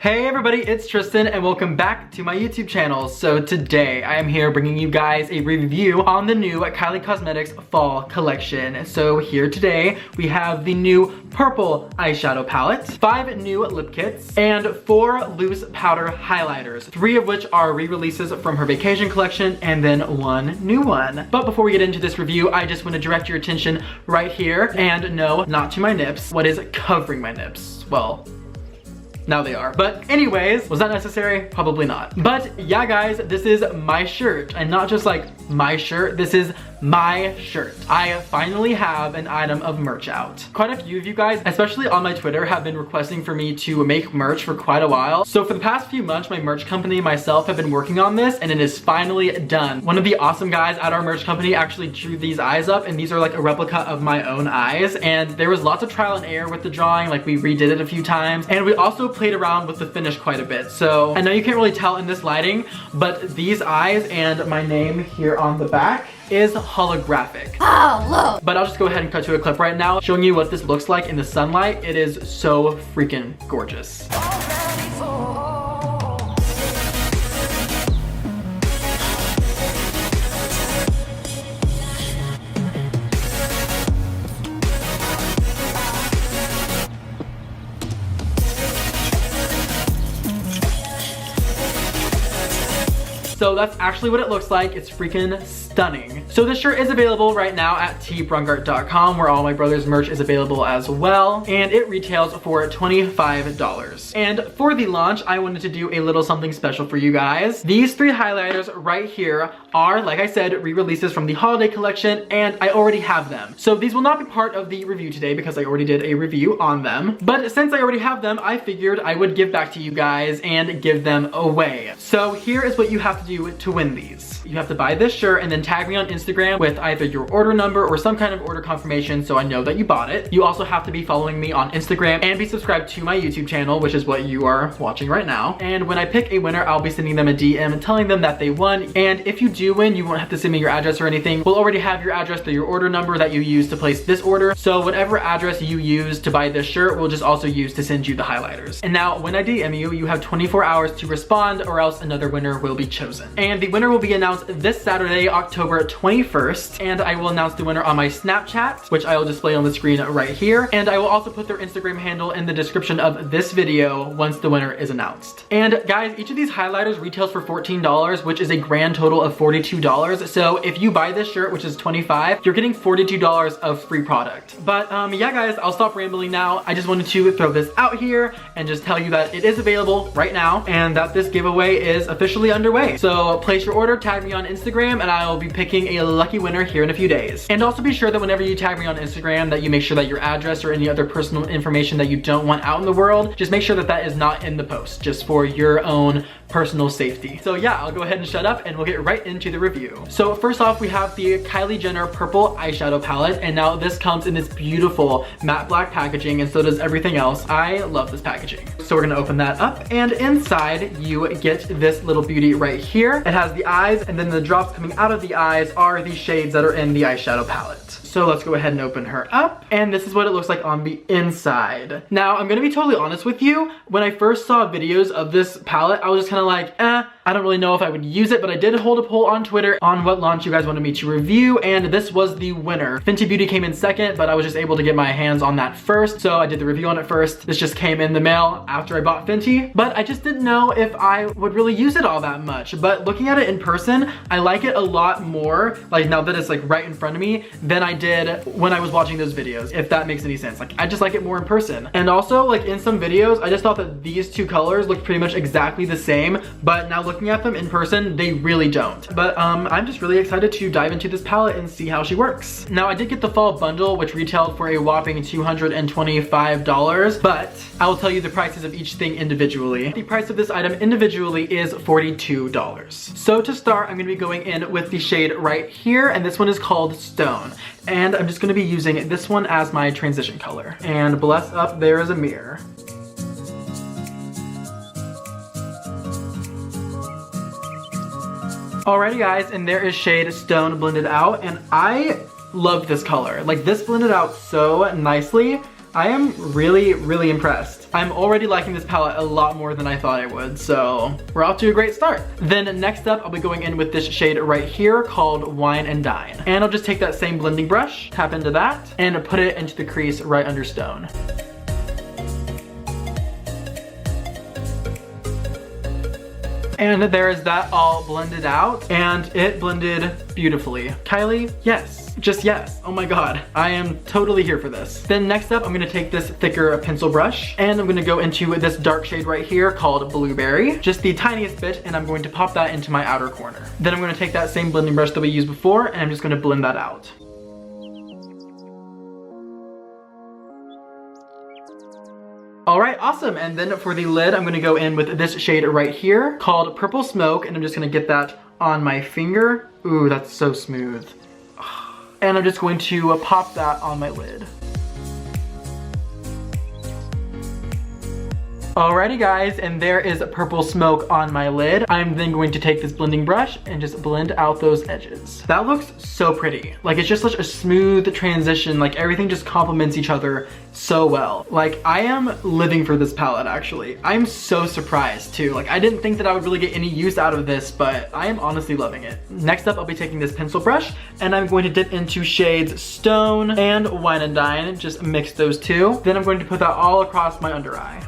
Hey everybody, it's Tristan and welcome back to my YouTube channel. So today I am here bringing you guys a review on the new Kylie Cosmetics fall collection. So here today we have the new purple eyeshadow palette, 5 new lip kits, and 4 loose powder highlighters, 3 of which are re-releases from her vacation collection and then 1 new one. But before we get into this review, I just want to direct your attention right here, and no, not to my nips. What is covering my nips? Well, now they are. But anyways, was that necessary? Probably not. But yeah guys, this is my shirt. And not just like my shirt, this is my shirt. I finally have an item of merch out. Quite a few of you guys, especially on my Twitter, have been requesting for me to make merch for quite a while. So for the past few months, my merch company and myself have been working on this and it is finally done. One of the awesome guys at our merch company actually drew these eyes up, and these are like a replica of my own eyes. And there was lots of trial and error with the drawing, like we redid it a few times. And we also played around with the finish quite a bit. So I know you can't really tell in this lighting, but these eyes and my name here on the back is holographic. Oh, look. But I'll just go ahead and cut to a clip right now showing you what this looks like in the sunlight. It is so freaking gorgeous. So that's actually what it looks like. It's freaking stunning. So this shirt is available right now at Braungardt.com, where all my brother's merch is available as well, and it retails for $25. And for the launch, I wanted to do a little something special for you guys. These 3 highlighters right here are, like I said, re-releases from the holiday collection, and I already have them. So these will not be part of the review today because I already did a review on them. But since I already have them, I figured I would give back to you guys and give them away. So here is what you have to do to win these. You have to buy this shirt and then tag me on Instagram with either your order number or some kind of order confirmation so I know that you bought it. You also have to be following me on Instagram and be subscribed to my YouTube channel, which is what you are watching right now. And when I pick a winner, I'll be sending them a DM and telling them that they won. And if you do win, you won't have to send me your address or anything. We'll already have your address through your order number that you use to place this order. So whatever address you use to buy this shirt, we'll just also use to send you the highlighters. And now when I DM you, you have 24 hours to respond or else another winner will be chosen. And the winner will be announced this Saturday, October 21st. And I will announce the winner on my Snapchat, which I will display on the screen right here. And I will also put their Instagram handle in the description of this video once the winner is announced. And guys, each of these highlighters retails for $14, which is a grand total of $42. So if you buy this shirt, which is $25, you're getting $42 of free product. But yeah guys, I'll stop rambling now. I just wanted to throw this out here and just tell you that it is available right now and that this giveaway is officially underway. So place your order, tag me on Instagram, and I will be picking a lucky winner here in a few days. And also be sure that whenever you tag me on Instagram that you make sure that your address or any other personal information that you don't want out in the world, just make sure that that is not in the post, just for your own personal safety. So yeah, I'll go ahead and shut up and we'll get right into the review. So first off, we have the Kylie Jenner purple eyeshadow palette, and now this comes in this beautiful matte black packaging, and so does everything else. I love this packaging. So we're gonna open that up, and inside you get this little beauty right here. It has the eyes, and then the drops coming out of the eyes are the shades that are in the eyeshadow palette. So let's go ahead and open her up, and this is what it looks like on the inside. Now, I'm gonna be totally honest with you. When I first saw videos of this palette, I was just kind of like, I don't really know if I would use it, but I did hold a poll on Twitter on what launch you guys wanted me to review, and this was the winner. Fenty Beauty came in second, but I was just able to get my hands on that first, so I did the review on it first. This just came in the mail after I bought Fenty, but I just didn't know if I would really use it all that much. But looking at it in person, I like it a lot more, like now that it's like right in front of me, than I did when I was watching those videos, if that makes any sense. Like, I just like it more in person. And also, like in some videos, I just thought that these 2 colors looked pretty much exactly the same, but now looking at them in person, they really don't. But I'm just really excited to dive into this palette and see how she works. Now, I did get the fall bundle, which retailed for a whopping $225, but I will tell you the prices of each thing individually. The price of this item individually is $42. So to start, I'm gonna be going in with the shade right here, and this one is called Stone. And I'm just gonna be using this one as my transition color. And bless up, there is a mirror. Alrighty guys, and there is shade Stone blended out, and I love this color. Like, this blended out so nicely. I am really, really impressed. I'm already liking this palette a lot more than I thought I would, so we're off to a great start. Then next up, I'll be going in with this shade right here called Wine and Dine. And I'll just take that same blending brush, tap into that, and put it into the crease right under stone. And there is that all blended out, and it blended beautifully. Kylie, yes, just yes. Oh my God, I am totally here for this. Then next up, I'm gonna take this thicker pencil brush, and I'm gonna go into this dark shade right here called Blueberry, just the tiniest bit, and I'm going to pop that into my outer corner. Then I'm gonna take that same blending brush that we used before, and I'm just gonna blend that out. All right, awesome. And then for the lid, I'm gonna go in with this shade right here called Purple Smoke, and I'm just gonna get that on my finger. Ooh, that's so smooth. And I'm just going to pop that on my lid. Alrighty guys, and there is Purple Smoke on my lid. I'm then going to take this blending brush and just blend out those edges. That looks so pretty. Like, it's just such a smooth transition. Like, everything just complements each other so well. Like, I am living for this palette, actually. I'm so surprised too. Like, I didn't think that I would really get any use out of this, but I am honestly loving it. Next up, I'll be taking this pencil brush and I'm going to dip into shades Stone and Wine and Dine. Just mix those two. Then I'm going to put that all across my under eye.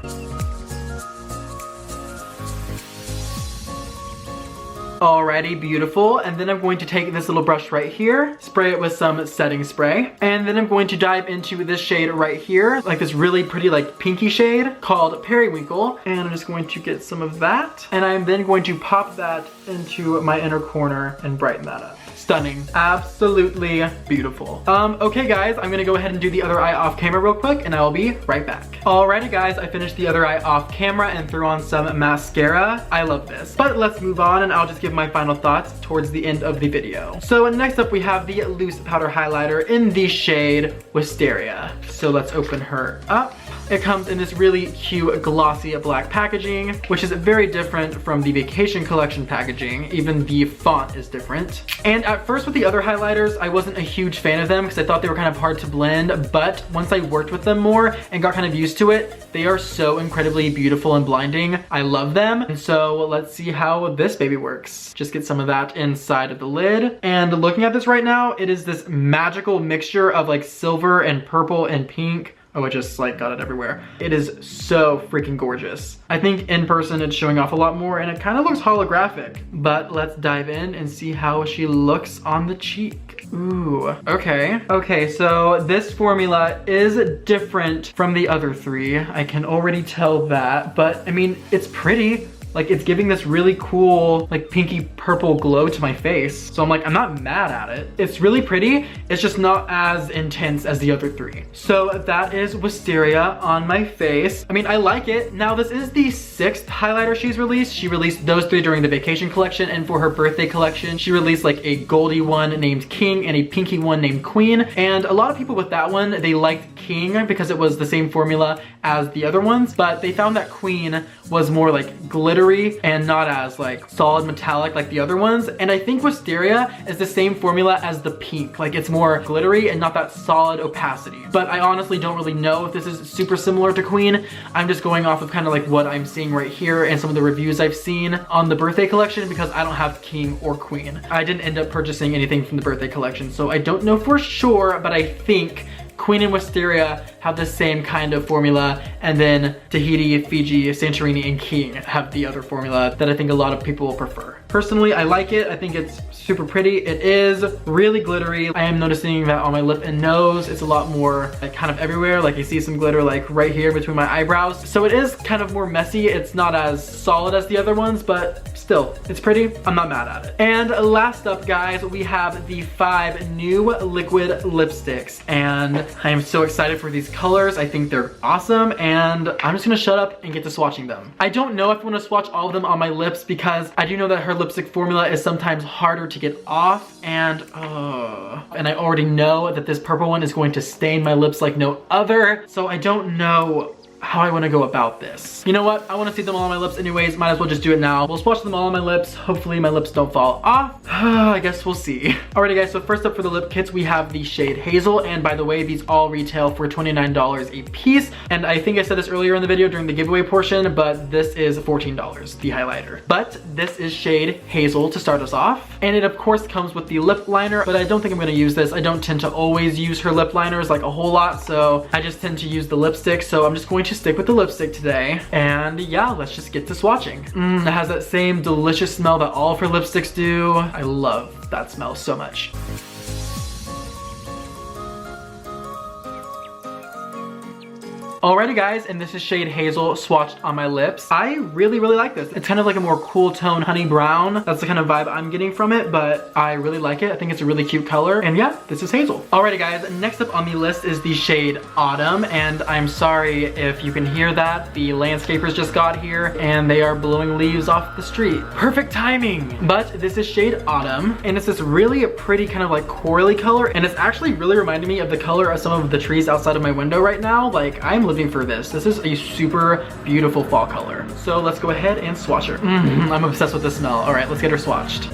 Alrighty, beautiful. And then I'm going to take this little brush right here, spray it with some setting spray. And then I'm going to dive into this shade right here, like this really pretty like pinky shade called Periwinkle. And I'm just going to get some of that. And I'm then going to pop that into my inner corner and brighten that up. Stunning. Absolutely beautiful. Okay guys, I'm gonna go ahead and do the other eye off camera real quick and I will be right back. Alrighty guys, I finished the other eye off camera and threw on some mascara. I love this. But let's move on and I'll just give my final thoughts towards the end of the video. So next up we have the loose powder highlighter in the shade Wisteria. So let's open her up. It comes in this really cute glossy black packaging, which is very different from the Vacation Collection packaging. Even the font is different. And at first with the other highlighters, I wasn't a huge fan of them because I thought they were kind of hard to blend, but once I worked with them more and got kind of used to it, they are so incredibly beautiful and blinding. I love them. And so let's see how this baby works. Just get some of that inside of the lid. And looking at this right now, it is this magical mixture of like silver and purple and pink. Oh, I just like got it everywhere. It is so freaking gorgeous. I think in person it's showing off a lot more and it kind of looks holographic, but let's dive in and see how she looks on the cheek. Ooh, okay. Okay, so this formula is different from the other three. I can already tell that, but I mean, it's pretty. Like, it's giving this really cool, like, pinky purple glow to my face. So I'm like, I'm not mad at it. It's really pretty. It's just not as intense as the other three. So that is Wisteria on my face. I mean, I like it. Now, this is the 6th highlighter she's released. She released those 3 during the Vacation Collection, and for her birthday collection, she released like a goldy one named King and a pinky one named Queen. And a lot of people with that one, they liked King because it was the same formula as the other ones, but they found that Queen was more like glittery and not as like solid metallic like the other ones. And I think Wisteria is the same formula as the pink. Like, it's more glittery and not that solid opacity. But I honestly don't really know if this is super similar to Queen. I'm just going off of kind of like what I'm seeing right here and some of the reviews I've seen on the birthday collection because I don't have King or Queen. I didn't end up purchasing anything from the birthday collection, so I don't know for sure, but I think Queen and Wisteria have the same kind of formula, and then Tahiti, Fiji, Santorini, and King have the other formula that I think a lot of people will prefer. Personally, I like it. I think it's super pretty. It is really glittery. I am noticing that on my lip and nose, it's a lot more like kind of everywhere. Like, you see some glitter like right here between my eyebrows. So it is kind of more messy. It's not as solid as the other ones, but still, it's pretty. I'm not mad at it. And last up, guys, we have the 5 new liquid lipsticks, and I am so excited for these colors. I think they're awesome, and I'm just gonna shut up and get to swatching them. I don't know if I want to swatch all of them on my lips because I do know that her lipstick formula is sometimes harder to get off, and I already know that this purple one is going to stain my lips like no other, so I don't know how I wanna go about this. You know what? I wanna see them all on my lips anyways. Might as well just do it now. We'll swatch them all on my lips. Hopefully my lips don't fall off. I guess we'll see. Alrighty guys, so first up for the lip kits, we have the shade Hazel. And by the way, these all retail for $29 a piece. And I think I said this earlier in the video during the giveaway portion, but this is $14, the highlighter. But this is shade Hazel to start us off. And it of course comes with the lip liner, but I don't think I'm gonna use this. I don't tend to always use her lip liners like a whole lot, so I just tend to use the lipstick. So I'm just going to stick with the lipstick today. And yeah, let's just get to swatching. It has that same delicious smell that all of her lipsticks do. I love that smell so much. Alrighty guys, and this is shade Hazel swatched on my lips. I really like this. It's kind of like a more cool tone honey brown. That's the kind of vibe I'm getting from it, but I really like it. I think it's a really cute color. And yeah, this is Hazel. Alrighty guys, next up on the list is the shade Autumn. And I'm sorry if you can hear that. The landscapers just got here and they are blowing leaves off the street. Perfect timing. But this is shade Autumn. And it's this really pretty kind of like corally color. And it's actually really reminding me of the color of some of the trees outside of my window right now. Like I'm living for this. This is a super beautiful fall color. So let's go ahead and swatch her. I'm obsessed with this smell. All right, let's get her swatched.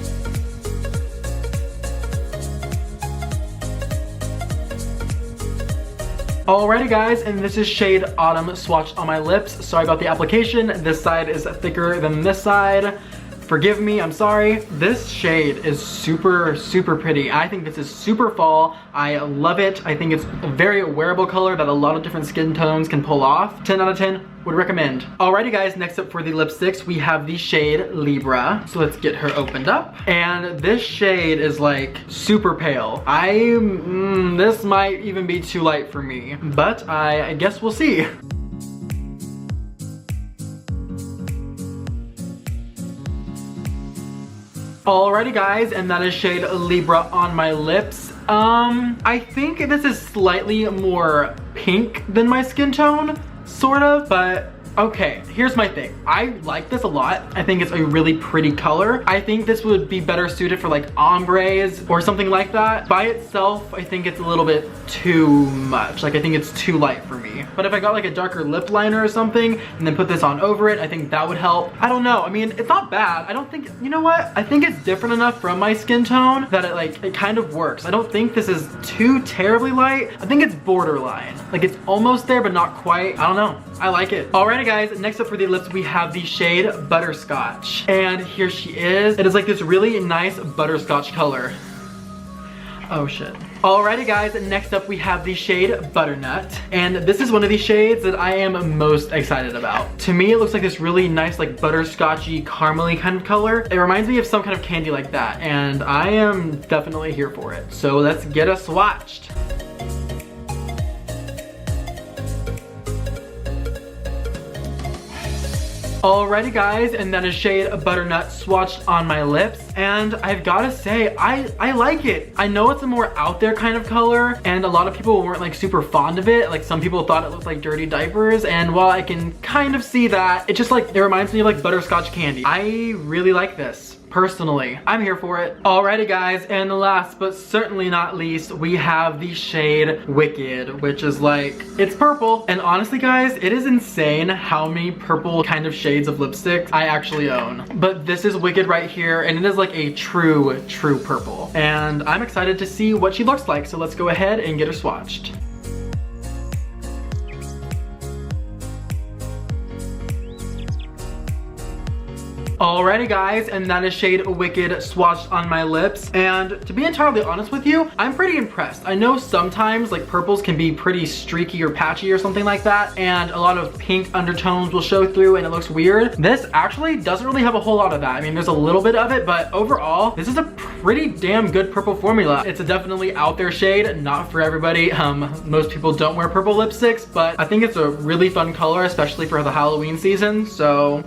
Alrighty guys, and this is shade Autumn swatched on my lips. Sorry about the application. This side is thicker than this side. Forgive me, I'm sorry. This shade is super pretty. I think this is super fall. I love it. I think it's a very wearable color that a lot of different skin tones can pull off. 10 out of 10, would recommend. Alrighty guys, next up for the lipsticks, we have the shade Libra. So let's get her opened up. And this shade is like super pale. This might even be too light for me, but I guess we'll see. Alrighty guys, and that is shade Libra on my lips. I think this is slightly more pink than my skin tone, sort of, but okay, here's my thing. I like this a lot. I think it's a really pretty color. I think this would be better suited for like ombres or something like that. By itself, I think it's a little bit too much. Like I think it's too light for me. But if I got like a darker lip liner or something and then put this on over it, I think that would help. I don't know. I mean, it's not bad. I don't think, you know what? I think it's different enough from my skin tone that it kind of works. I don't think this is too terribly light. I think it's borderline. Like it's almost there, but not quite. I don't know. I like it. Alrighty guys, next up for the lips, we have the shade Butterscotch. And here she is. It is like this really nice butterscotch color. Oh shit. Alrighty guys, next up we have the shade Butternut. And this is one of the shades that I am most excited about. To me, it looks like this really nice, like butterscotchy, caramely kind of color. It reminds me of some kind of candy like that. And I am definitely here for it. So let's get us swatched. Alrighty guys, and that is shade Butternut swatched on my lips. And I've gotta say, I like it. I know it's a more out there kind of color, and a lot of people weren't like super fond of it. Like some people thought it looked like dirty diapers, and while I can kind of see that, it just like, it reminds me of like butterscotch candy. I really like this. Personally, I'm here for it. Alrighty guys, and last but certainly not least, we have the shade Wicked, which is like, it's purple. And honestly guys, it is insane how many purple kind of shades of lipstick I actually own. But this is Wicked right here, and it is like a true purple. And I'm excited to see what she looks like, so let's go ahead and get her swatched. Alrighty guys, and that is shade Wicked swatched on my lips. And to be entirely honest with you, I'm pretty impressed. I know sometimes like purples can be pretty streaky or patchy or something like that, and a lot of pink undertones will show through and it looks weird. This actually doesn't really have a whole lot of that. I mean, there's a little bit of it, but overall, this is a pretty damn good purple formula. It's a definitely out there shade, not for everybody. Most people don't wear purple lipsticks, but I think it's a really fun color, especially for the Halloween season, so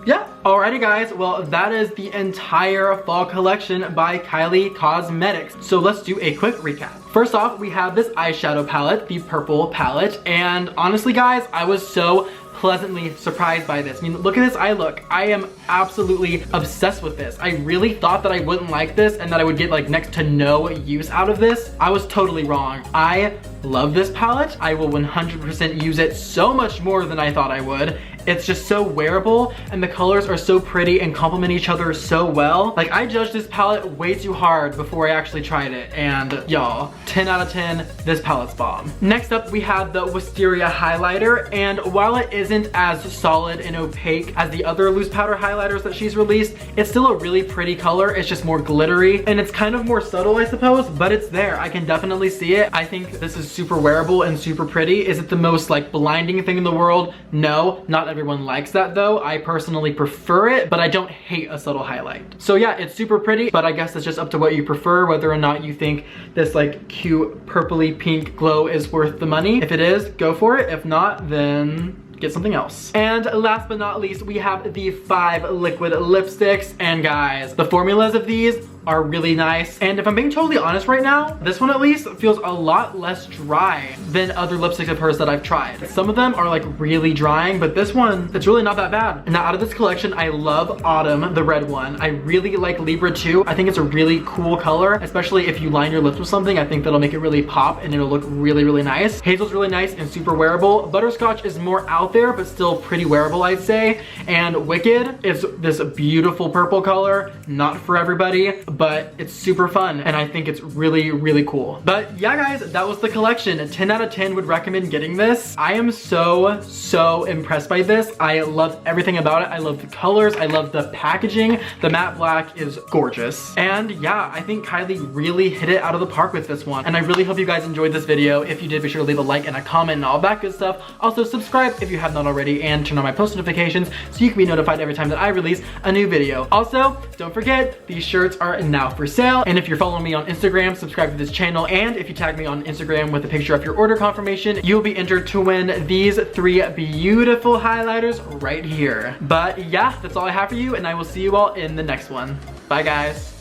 yeah. Alrighty guys, well that is the entire fall collection by Kylie Cosmetics. So let's do a quick recap. First off, we have this eyeshadow palette, the purple palette, and honestly guys, I was so pleasantly surprised by this. I mean, look at this eye look. I am absolutely obsessed with this. I really thought that I wouldn't like this and that I would get like next to no use out of this. I was totally wrong. I love this palette. I will 100% use it so much more than I thought I would. It's just so wearable and the colors are so pretty and complement each other so well. Like, I judged this palette way too hard before I actually tried it, and y'all, 10 out of 10, this palette's bomb. Next up, we have the Wisteria highlighter, and while it isn't as solid and opaque as the other loose powder highlighters that she's released, it's still a really pretty color. It's just more glittery and it's kind of more subtle, I suppose, but it's there. I can definitely see it. I think this is super wearable and super pretty. Is it the most like blinding thing in the world? No, not everyone likes that though. I personally prefer it, but I don't hate a subtle highlight. So yeah, it's super pretty, but I guess it's just up to what you prefer, whether or not you think this like cute purpley pink glow is worth the money. If it is, go for it. If not, then get something else. And last but not least, we have the 5 liquid lipsticks. And guys, the formulas of these are really nice. And if I'm being totally honest right now, this one at least feels a lot less dry than other lipsticks of hers that I've tried. Some of them are like really drying, but this one, it's really not that bad. Now out of this collection, I love Autumn, the red one. I really like Libra too. I think it's a really cool color, especially if you line your lips with something. I think that'll make it really pop and it'll look really, really nice. Hazel's really nice and super wearable. Butterscotch is more out there, but still pretty wearable, I'd say. And Wicked is this beautiful purple color, not for everybody, but it's super fun and I think it's really, really cool. But yeah guys, that was the collection. 10 out of 10 would recommend getting this. I am so impressed by this. I love everything about it. I love the colors, I love the packaging. The matte black is gorgeous. And yeah, I think Kylie really hit it out of the park with this one. And I really hope you guys enjoyed this video. If you did, be sure to leave a like and a comment and all that good stuff. Also subscribe if you have not already and turn on my post notifications so you can be notified every time that I release a new video. Also, don't forget, these shirts are now for sale. And if you're following me on Instagram, subscribe to this channel. And if you tag me on Instagram with a picture of your order confirmation, you'll be entered to win these 3 beautiful highlighters right here. But yeah, that's all I have for you and I will see you all in the next one. Bye guys.